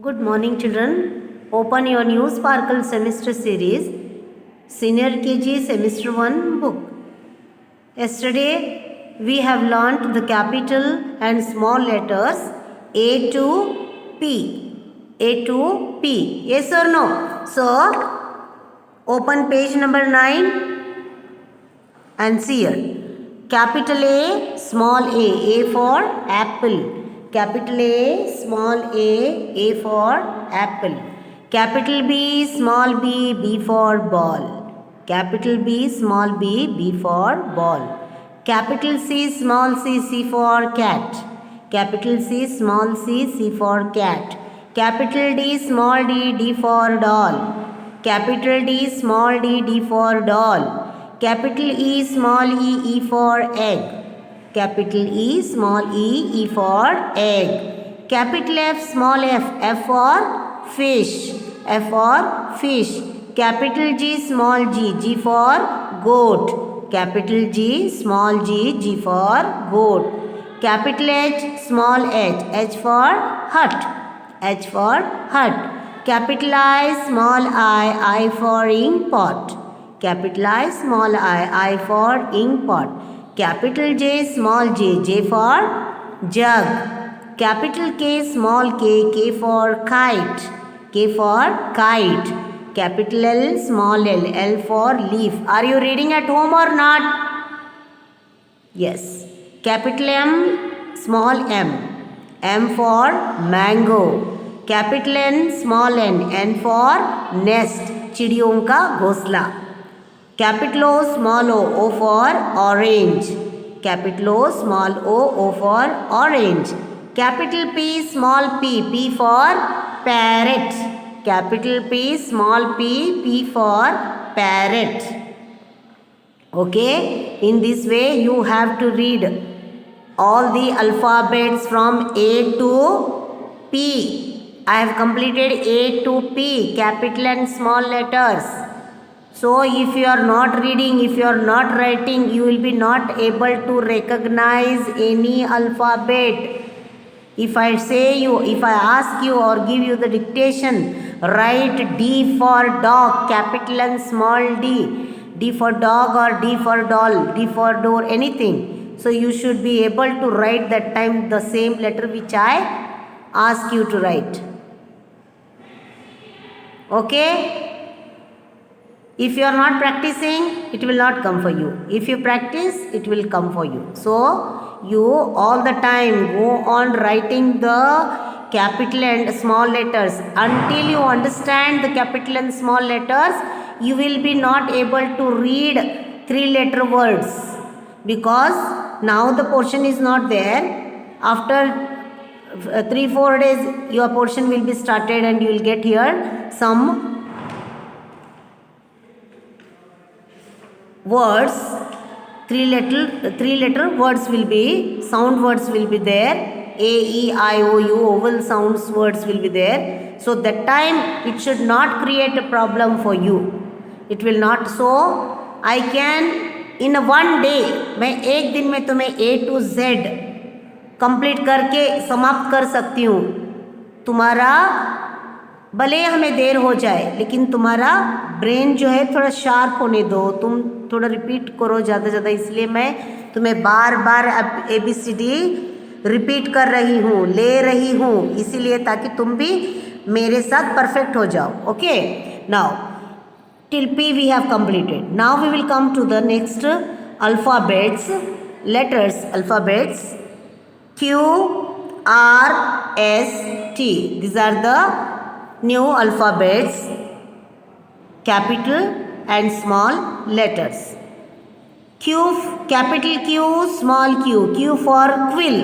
Good morning, children. Open your new Sparkle semester series, Senior KG Semester 1 book. Yesterday, we have learnt the capital and small letters A to P. A to P. Yes or no? So, open page number 9 and see here. Capital A, small a. A for apple. Capital A, small a for apple. Capital B, small b, B for ball. Capital B, small b, B for ball. Capital C, small c, C for cat. Capital C, small c, C for cat. Capital D, small d, D for doll. Capital D, small d, D for doll. Capital E, small e, E for egg. Capital E, small e, E for egg. Capital F, small f, F for fish. F for fish. Capital G, small g, G for goat. Capital G, small g, G for goat. Capital H, small h, H for hut. H for hut. Capital I, small I for ink pot. Capital I, small I for ink pot. Capital J, small j, J for jug. Capital K, small k, K for kite. K for kite. Capital L, small l, L for leaf. Are you reading at home or not? Yes. Capital M, small m, M for mango. Capital N, small n, N for nest, चिड़ियों का घोंसला. Capital O, small o, O for orange. Capital O, small o, O for orange. Capital P, small p, P for parrot. Capital P, small p, P for parrot. Okay, in this way you have to read all the alphabets from A to P. I have completed A to P, capital and small letters. So if you are not reading, if you are not writing, you will be not able to recognize any alphabet. If I ask you or give you the dictation, write D for dog, capital and small d. D for dog or D for doll, D for door, anything. So you should be able to write that time the same letter which I ask you to write. Okay? If you are not practicing, it will not come for you. If you practice, it will come for you. So, you all the time go on writing the capital and small letters. Until you understand the capital and small letters, you will be not able to read 3-letter words. Because now the portion is not there. After 3-4 days, your portion will be started and you will get here some words, 3-letter words will be, sound words will be there. A, E, I, O, U, vowel sounds words will be there. So that time it should not create a problem for you. It will not. So I can in a one day, मैं एक दिन में तुम्हें A to Z complete करके समाप्त कर सकती हूँ. तुम्हारा भले हमें देर हो जाए लेकिन तुम्हारा ब्रेन जो है थोड़ा शार्प होने दो. तुम थोड़ा रिपीट करो ज़्यादा, इसलिए मैं तुम्हें बार बार अब ABCD रिपीट कर रही हूँ, ले रही हूँ, इसीलिए ताकि तुम भी मेरे साथ परफेक्ट हो जाओ. Okay, now till P we have completed. Now we will come to the next alphabets, letters, alphabets Q, R, S, T. These are the new alphabets, capital and small letters. Q, capital Q, small q, Q for quill.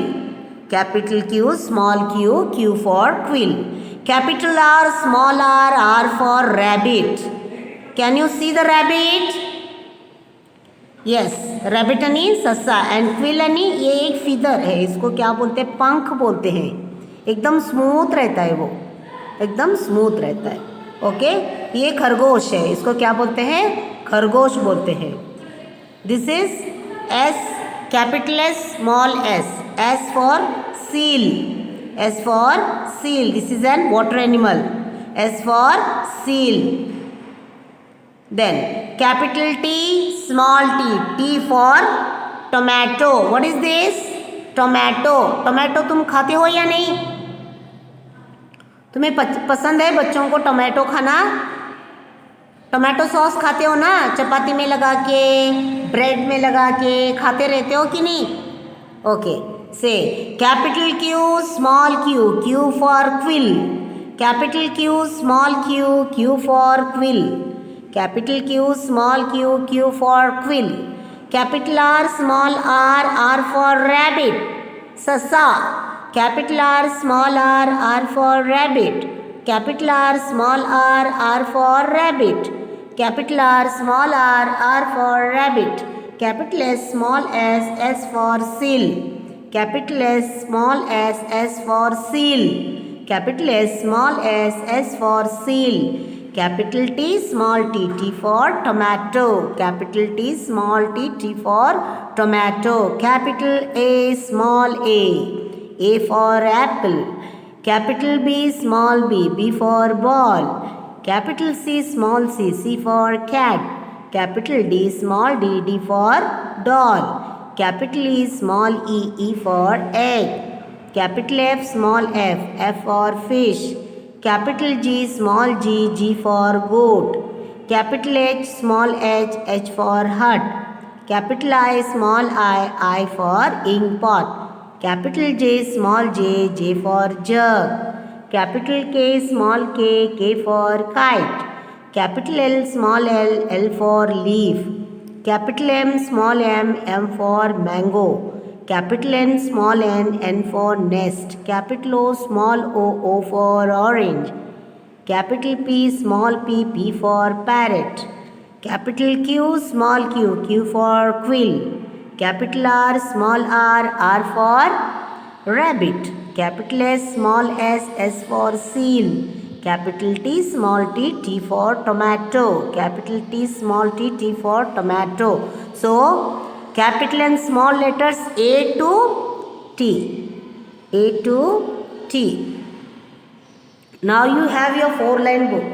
Capital Q, small q, Q for quill. Capital R, small r, R for rabbit. Can you see the rabbit? Yes, rabbit ani सस्सा and quill ani ये एक feather है. इसको क्या बोलते हैं? पंख बोलते हैं. एकदम स्मूथ रहता है वो, एकदम स्मूथ रहता है. ओके, ये खरगोश है. इसको क्या बोलते हैं? खरगोश बोलते हैं. This is S, capital S, small s. S for seal. S for seal. This is an water animal. S for seal. Then capital T, small t. T for tomato. What is this? Tomato. Tomato तुम खाते हो या नहीं? तुम्हें पसंद है बच्चों को टोमेटो खाना? टोमेटो सॉस खाते हो ना, चपाती में लगा के, ब्रेड में लगा के खाते रहते हो कि नहीं? Okay, say capital Q, small Q. Q for quill. Capital Q, small Q. Q for quill. Capital Q, small Q. Q for quill. Capital R, small R. R for rabbit. ससा. Capital R, small R. R for rabbit. Capital R, small r. R for rabbit. Capital R, small r. R for rabbit. Capital S, small s. S for seal. Capital S, small s. S for seal. Capital S, small s. S for seal. Capital T, small t. T for tomato. Capital T, small t. T for tomato. Capital A, small a. A for apple. Capital B, small b. B for ball. Capital C, small c. C for cat. Capital D, small d. D for doll. Capital E, small e. E for egg. Capital F, small f. F for fish. Capital G, small g. G for goat. Capital H, small h. H for hut. Capital I, small I. I for ink pot. Capital J, small j. J for jug. Capital K, small k. K for kite. Capital L, small l. L for leaf. Capital M, small m. M for mango. Capital N, small n. N for nest. Capital O, small o. O for orange. Capital P, small p. P for parrot. Capital Q, small q. Q for quill. Capital R, small r. R for rabbit. Capital S, small s. S for seal. Capital T, small t. T for tomato. Capital T, small t. T for tomato. So, capital and small letters A to T. A to T. Now you have your 4-line book.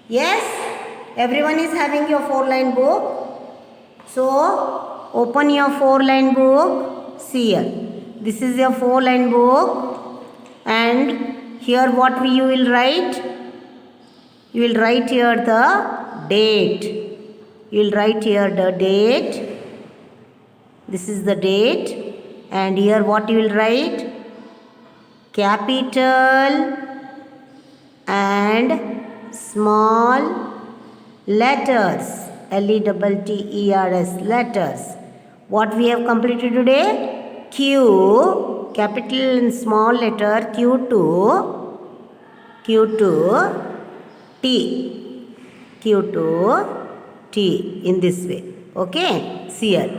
Yes? Everyone is having your 4-line book. So, open your 4-line book. See here. This is your 4-line book. And here what you will write? You will write here the date. You will write here the date. This is the date. And here what you will write? Capital and small letters. Letters. Letters. What we have completed today? Q, capital and small letter Q to T. Q to T in this way. Okay? See here.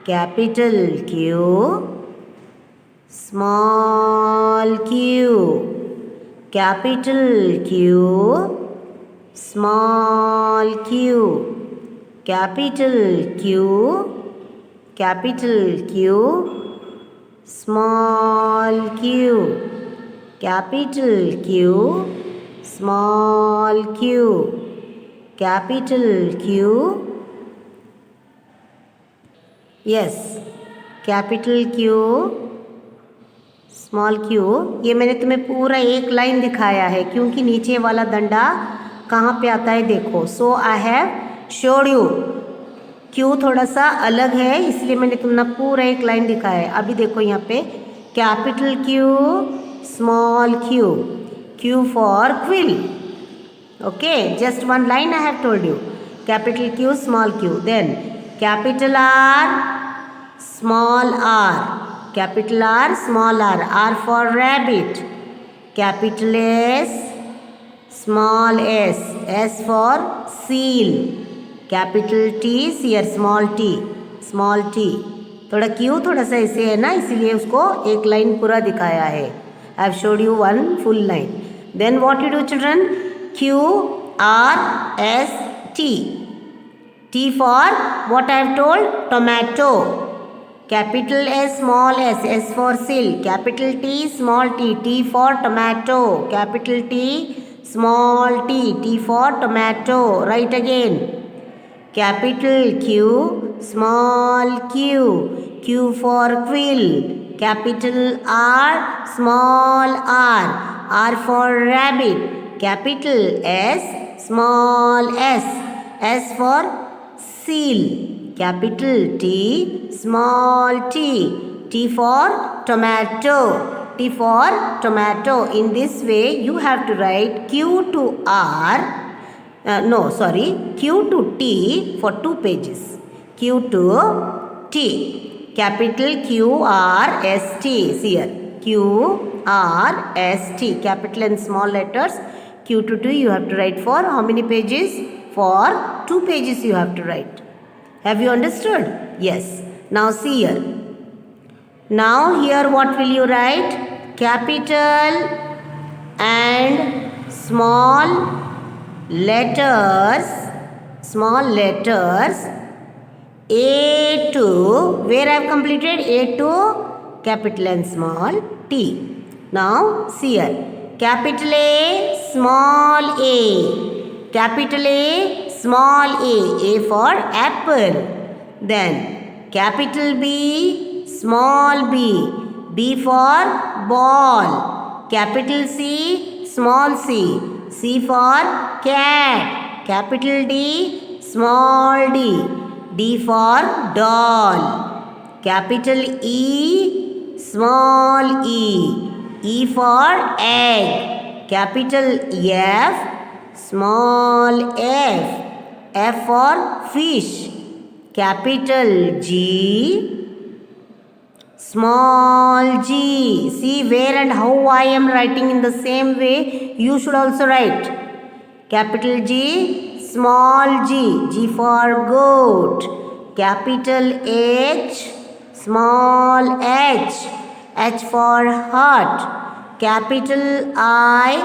Capital Q, small q. Capital Q, small q. Capital Q, capital Q, small q. Capital Q, small q. Capital Q. Yes, capital Q, small Q. ये मैंने तुम्हें पूरा एक line दिखाया है क्योंकि नीचे वाला डंडा कहाँ पे आता है देखो. So I have showed you. Q थोड़ा सा अलग है इसलिए मैंने तुम्हें पूरा एक लाइन दिखाया है. अभी देखो यहाँ पे capital Q, small Q. Q for quill. Okay, just one line I have told you. Capital Q, small Q. Then capital R, small R. Capital R, small r. R for rabbit. Capital S, small s. S for seal. Capital T, here small t. Small t. थोड़ा Q थोड़ा सा ऐसे है ना, इसीलिए उसको एक line पूरा दिखाया है. I have showed you one full line. Then what you do children? Q, R, S, T. T for what I have told? Tomato. Capital S, small s, S for seal. Capital T, small t, T for tomato. Capital T, small t, T for tomato. Write again. Capital Q, small q, Q for quill. Capital R, small r, R for rabbit. Capital S, small s, S for seal. Capital T, small t, T for tomato. T for tomato. In this way, you have to write Q to R. Q to T for 2 pages. Q to T. Capital Q R S T is here. Q R S T. Capital and small letters. Q to T you have to write for how many pages? For 2 pages you have to write. Have you understood? Yes. Now see here. Now here what will you write? Capital and small letters A to, where I have completed A to capital and small t. Now see here, capital A, small a, capital A, small a for apple. Then capital B, small b, B for ball. Capital C, small c, C for cat. Capital D, small d, D for doll. Capital E, small e, E for egg. Capital F, small f, F for fish. Capital G, small g. See where and how I am writing in the same way you should also write. Capital G, small g, G for goat. Capital H, small h, H for heart. Capital I,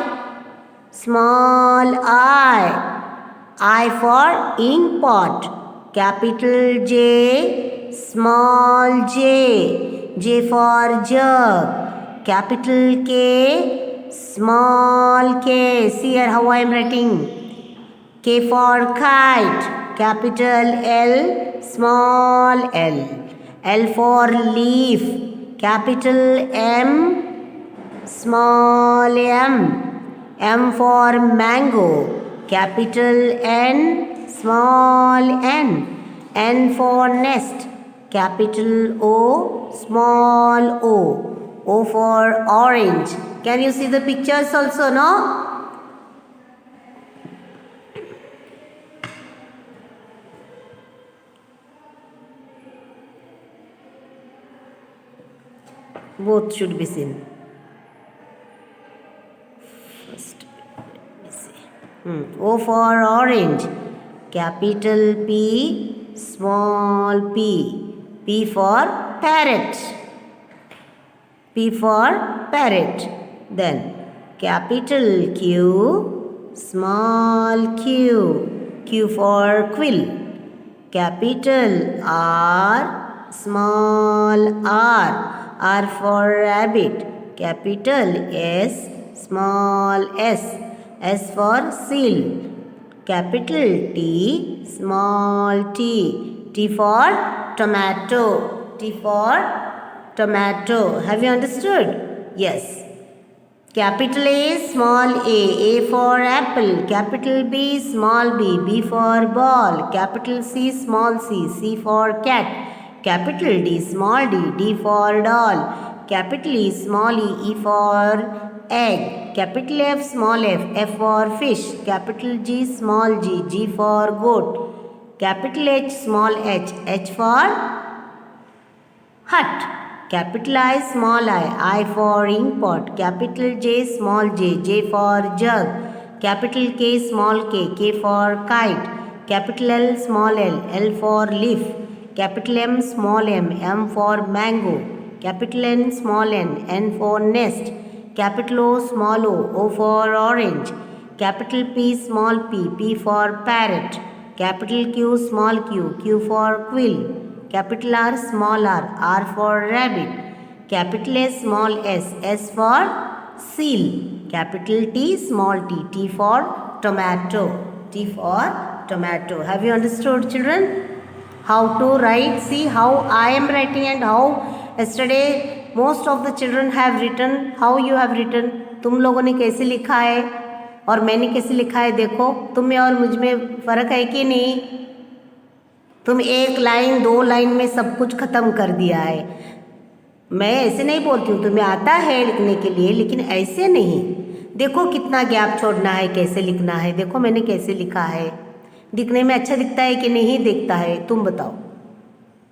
small I for ink pot. Capital J, small j, J for jug. Capital K, small k. See here how I am writing. K for kite. Capital L, small l. L for leaf. Capital M, small m. M for mango. Capital N, small n. N for nest. Capital O, small o. O for orange. Can you see the pictures also, no? Both should be seen. First, let me see. O for orange. Capital P, small p. P for parrot. P for parrot. Then capital Q, small q. Q for quill. Capital R, small r. R for rabbit. Capital S, small s. S for seal. Capital T, small t. T for tomato. T for tomato. Have you understood? Yes. Capital A, small a for apple. Capital B, small b, B for ball. Capital C, small c, C for cat. Capital D, small d, D for doll. Capital E, small e, E for egg. Capital F, small f, F for fish. Capital G, small g, G for goat. Capital H, small h, H for hut. Capital I, small I for ink pot. Capital J, small j, J for jug. Capital K, small k, K for kite. Capital L, small l, L for leaf. Capital M, small m, M for mango. Capital N, small n, N for nest. Capital O, small o, O for orange. Capital P, small p, P for parrot. Capital Q, small q, Q for quill. Capital R, small r, R for rabbit. Capital S, small s, S for seal. Capital T, small t, T for tomato, T for tomato. Have you understood, children? How to write? See how I am writing and how yesterday most of the children have written. How you have written? तुम लोगों ने कैसे लिखा है और मैंने कैसे लिखा है? देखो तुम में और मुझ में फ़र्क है कि नहीं? तुम एक लाइन 2 लाइन में सब कुछ ख़त्म कर दिया है। मैं ऐसे नहीं बोलती हूँ, तुम्हें आता है लिखने के लिए, लेकिन ऐसे नहीं। देखो कितना गैप छोड़ना है, कैसे लिखना है। देखो मैंने कैसे लिखा है। दिखने में अच्छा दिखता है कि नहीं दिखता है? तुम बताओ।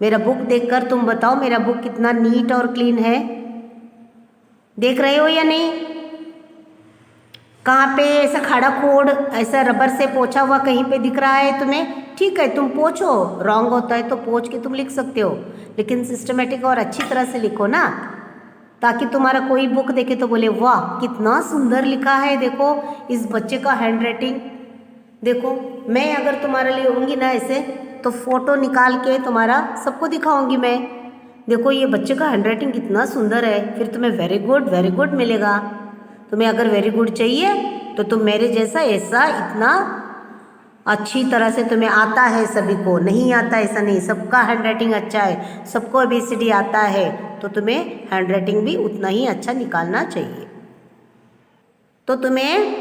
मेरा बुक देखकर तुम बताओ मेरा बुक कितना नीट और क्लीन है। देख रहे हो या नहीं? कहाँ पे ऐसा खाड़ा खोड़ ऐसा रबर से पोछा हुआ कहीं पे दिख रहा है तुम्हें? ठीक है, तुम पोछो। रॉन्ग होता है तो पोछ के तुम लिख सकते हो, लेकिन सिस्टमेटिक और अच्छी तरह से लिखो ना, ताकि तुम्हारा कोई बुक देखे तो बोले वाह कितना सुंदर लिखा है। देखो इस बच्चे का हैंड राइटिंग। देखो मैं अगर तुम्हारे लिए होंगी ना ऐसे, तो फ़ोटो निकाल के तुम्हारा सबको दिखाऊंगी मैं। देखो ये बच्चे का हैंड राइटिंग कितना सुंदर है, फिर तुम्हें वेरी गुड मिलेगा। तुम्हें अगर वेरी गुड चाहिए तो तुम मेरे जैसा ऐसा इतना अच्छी तरह से तुम्हें आता है। सभी को नहीं आता ऐसा नहीं, सबका हैंड राइटिंग अच्छा है, सबको ABCD आता है, तो तुम्हें हैंड राइटिंग भी उतना ही अच्छा निकालना चाहिए। तो तुम्हें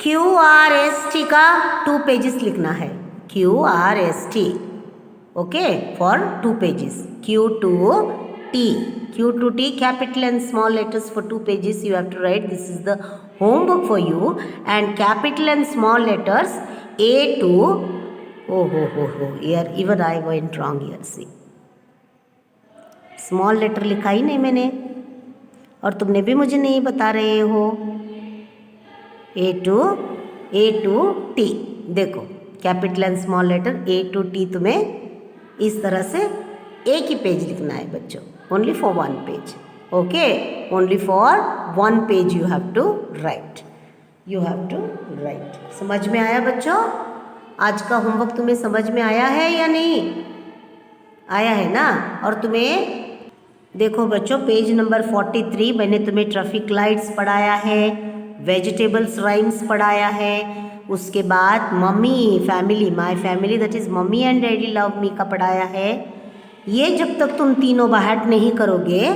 QRST का 2 पेजेस लिखना है। QRST, okay, for 2 pages. Q2T, capital and small letters for 2 pages you have to write. This is the homework for you. And capital and small letters A to, here even I went wrong here, see. Small letter लिखा ही नहीं मैंने, और तुमने भी मुझे नहीं बता रहे हो। A to T, देखो capital and small letter A to T तुम्हें इस तरह से एक ही पेज लिखना है बच्चों। Only for 1 page, okay, only for 1 page you have to write. समझ में आया बच्चों? आज का होमवर्क तुम्हें समझ में आया है या नहीं आया है ना? और तुम्हें देखो बच्चों पेज नंबर 43 मैंने तुम्हें ट्रैफिक लाइट्स पढ़ाया है, वेजिटेबल्स राइम्स पढ़ाया है, उसके बाद mummy family, my family that is mummy and daddy love me का पढ़ाया है। ये जब तक तुम तीनों बाहर नहीं करोगे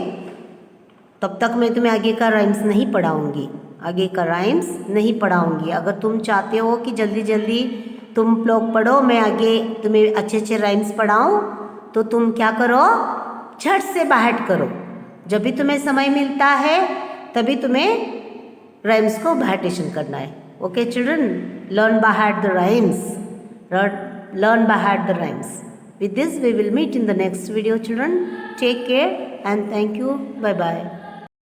तब तक मैं तुम्हें आगे का राइम्स नहीं पढ़ाऊंगी। अगर तुम चाहते हो कि जल्दी जल्दी तुम लोग पढ़ो, मैं आगे तुम्हें अच्छे राइम्स पढ़ाऊँ, तो तुम क्या करो, झट से बाहर करो। जब भी तुम्हें समय मिलता है तभी तुम्हें राइम्स को बाहर करना है। Okay children, learn by heart the rhymes. Learn by heart the rhymes. With this we will meet in the next video children. Take care and thank you. Bye bye.